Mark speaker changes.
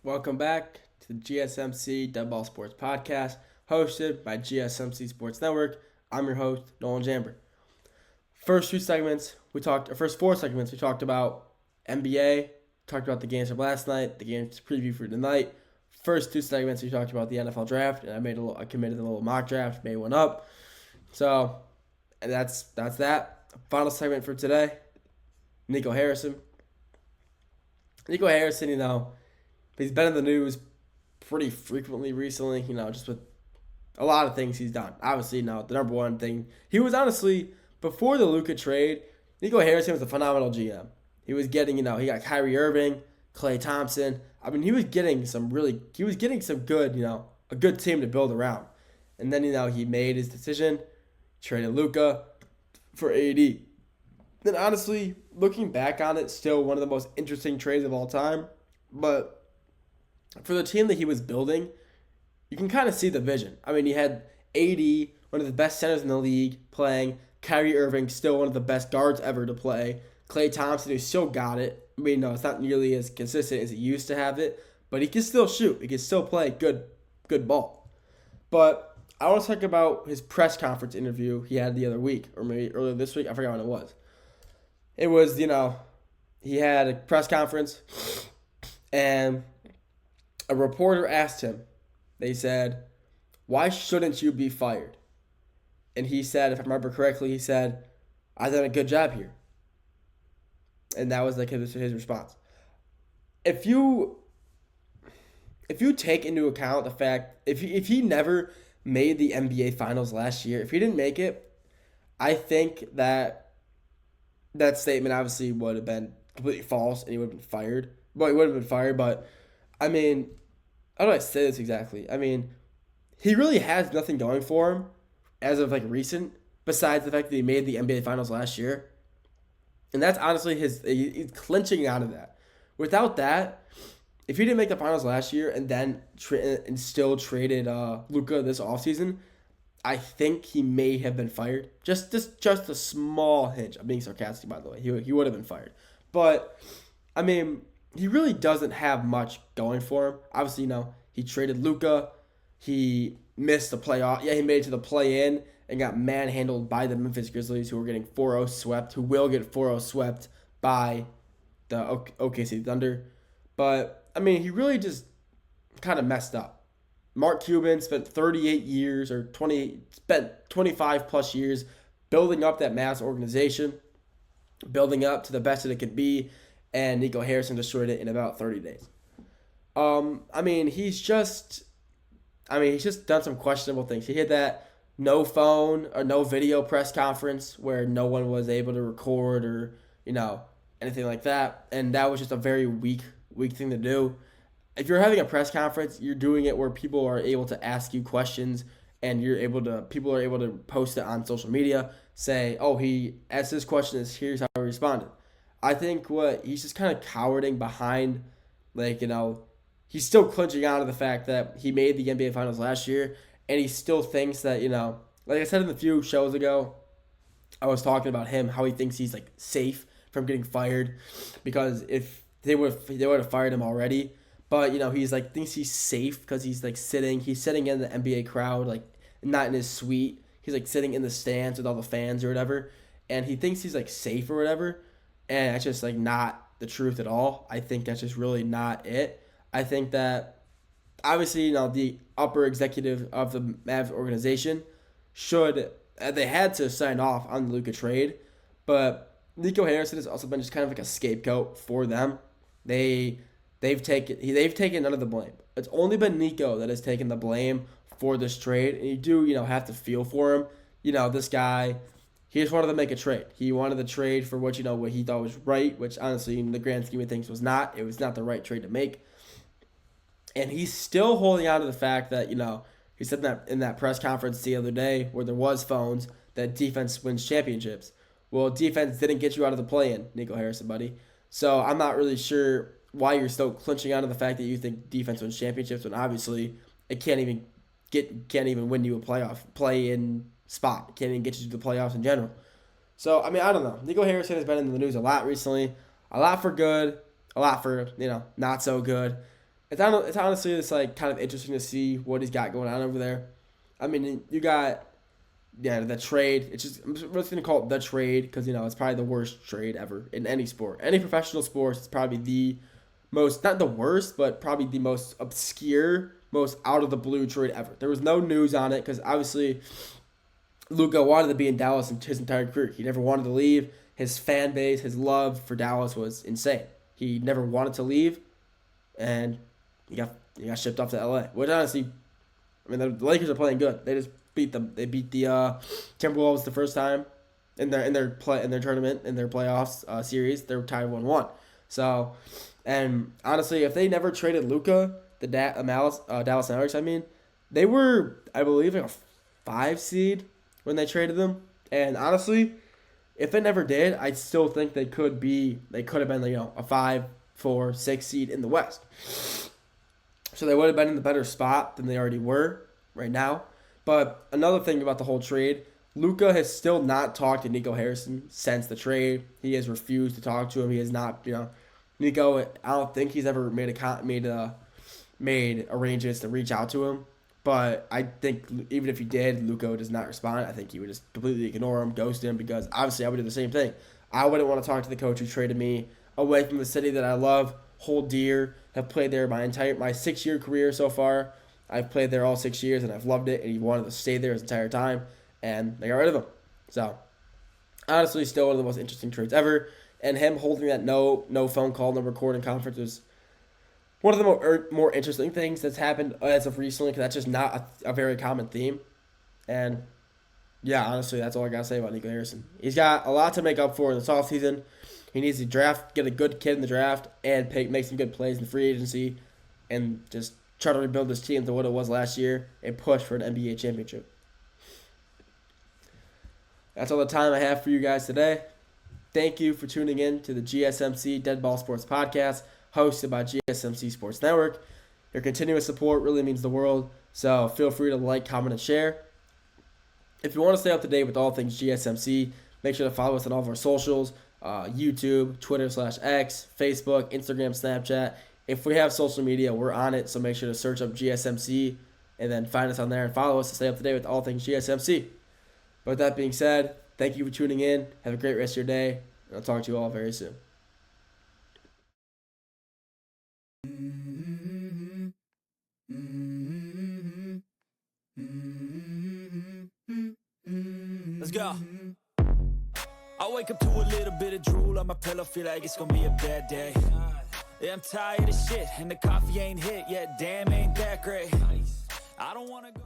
Speaker 1: Welcome back to the GSMC Dead Ball Sports Podcast, hosted by GSMC Sports Network. I'm your host, Nolan Jamber. First four segments, we talked about NBA, talked about the games from last night, the games preview for tonight. First two segments, we talked about the NFL draft, and I committed a little mock draft, made one up. So, and that's that. Final segment for today, Nico Harrison. Nico Harrison, he's been in the news pretty frequently recently, just with a lot of things he's done. Obviously, the number one thing, he was honestly, before the Luka trade, Nico Harrison was a phenomenal GM. He was getting, he got Kyrie Irving, Klay Thompson. He was getting some good, a good team to build around. And then, he made his decision, traded Luka for AD. Then honestly, looking back on it, still one of the most interesting trades of all time. But for the team that he was building, you can kind of see the vision. He had AD, one of the best centers in the league, playing. Kyrie Irving, still one of the best guards ever to play. Klay Thompson, who still got it. It's not nearly as consistent as he used to have it, but he can still shoot. He can still play good ball. But I want to talk about his press conference interview he had the other week, or maybe earlier this week. I forgot when it was. It was, he had a press conference, and a reporter asked him, they said, "Why shouldn't you be fired?" And he said, if I remember correctly, he said, "I've done a good job here." And that was his response. If you take into account the fact, if he never made the NBA Finals last year, if he didn't make it, I think that statement obviously would have been completely false and he would have been fired. Well, he would have been fired, but how do I say this exactly? He really has nothing going for him as of recent, besides the fact that he made the NBA Finals last year. And that's honestly he's clinching out of that. Without that, if he didn't make the Finals last year and then still traded Luka this offseason, I think he may have been fired. Just a small hint. I'm being sarcastic, by the way. He would have been fired. But, he really doesn't have much going for him. Obviously, he traded Luka. He missed the playoff. Yeah, he made it to the play-in and got manhandled by the Memphis Grizzlies, who were getting 4-0 swept, who will get 4-0 swept by the OKC Thunder. But, he really just kind of messed up. Mark Cuban spent 25 plus years building up that Mavs organization, building up to the best that it could be, and Nico Harrison destroyed it in about 30 days. He's just done some questionable things. He had that no phone or no video press conference where no one was able to record or, anything like that, and that was just a very weak thing to do. If you're having a press conference, you're doing it where people are able to ask you questions and people are able to post it on social media, say, "Oh, he asked this question, here's how he responded." I think he's just kind of cowering behind, he's still clinching out of the fact that he made the NBA Finals last year, and he still thinks that, like I said in the few shows ago, I was talking about him, how he thinks he's safe from getting fired, because if they would have fired him already. But, he's thinks he's safe because he's sitting in the NBA crowd, not in his suite. He's sitting in the stands with all the fans or whatever. And he thinks he's safe or whatever. And that's just not the truth at all. I think that's just really not it. I think that obviously, the upper executive of the Mavs organization they had to sign off on the Luka trade. But Nico Harrison has also been just kind of a scapegoat for them. They've taken none of the blame. It's only been Nico that has taken the blame for this trade, and you do, have to feel for him. This guy, he just wanted to make a trade. He wanted the trade for what he thought was right, which honestly, in the grand scheme of things, was not. It was not the right trade to make. And he's still holding on to the fact that, he said that in that press conference the other day where there was phones, that defense wins championships. Well, defense didn't get you out of the play-in, Nico Harrison, buddy. So I'm not really sure why you're still clinching on to the fact that you think defense wins championships when obviously it can't even win you a play-in spot. It can't even get you to the playoffs in general. So, I don't know. Nico Harrison has been in the news a lot recently. A lot for good, a lot for, not so good. It's honestly it's like kind of interesting to see what he's got going on over there. I mean, you got the trade. It's just I'm just gonna call it the trade because it's probably the worst trade ever in any sport, any professional sports. It's probably the most not the worst, but probably the most obscure, most out of the blue trade ever. There was no news on it because obviously Luka wanted to be in Dallas in his entire career. He never wanted to leave. His fan base, his love for Dallas was insane. He never wanted to leave, and he got shipped off to LA. Which honestly, I mean the Lakers are playing good. They just beat them. They beat the Timberwolves the first time in their tournament in their playoffs series. They were tied 1-1. So, and honestly, if they never traded Luka, the Dallas Mavericks, I mean, they were I believe like a 5 seed when they traded them. And honestly, if they never did, I still think they could have been a 5, 4, 6 seed in the West. So they would have been in the better spot than they already were right now. But another thing about the whole trade, Luka has still not talked to Nico Harrison since the trade. He has refused to talk to him. He has not, Nico. I don't think he's ever made arrangements to reach out to him. But I think even if he did, Luka does not respond. I think he would just completely ignore him, ghost him, because obviously I would do the same thing. I wouldn't want to talk to the coach who traded me away from the city that I love, hold dear, have played there my 6-year career so far. I've played there all 6 years, and I've loved it, and he wanted to stay there his entire time, and they got rid of him. So, honestly, still one of the most interesting trades ever, and him holding that no phone call, no recording conference was one of the more interesting things that's happened as of recently, because that's just not a very common theme. And, yeah, honestly, that's all I got to say about Nico Harrison. He's got a lot to make up for in this offseason. He needs to get a good kid in the draft, and make some good plays in free agency, and just try to rebuild this team to what it was last year and push for an NBA championship. That's all the time I have for you guys today. Thank you for tuning in to the GSMC Dead Ball Sports Podcast, hosted by GSMC Sports Network. Your continuous support really means the world, so feel free to like, comment, and share. If you want to stay up to date with all things GSMC, make sure to follow us on all of our socials, YouTube, Twitter/X, Facebook, Instagram, Snapchat. If we have social media, we're on it, so make sure to search up GSMC and then find us on there and follow us to stay up to date with all things GSMC. But with that being said, thank you for tuning in. Have a great rest of your day, and I'll talk to you all very soon.
Speaker 2: Let's go. I wake up to a little bit of drool on my pillow, feel like it's gonna be a bad day. Yeah, I'm tired of shit, and the coffee ain't hit yet, damn, ain't that great. I don't wanna go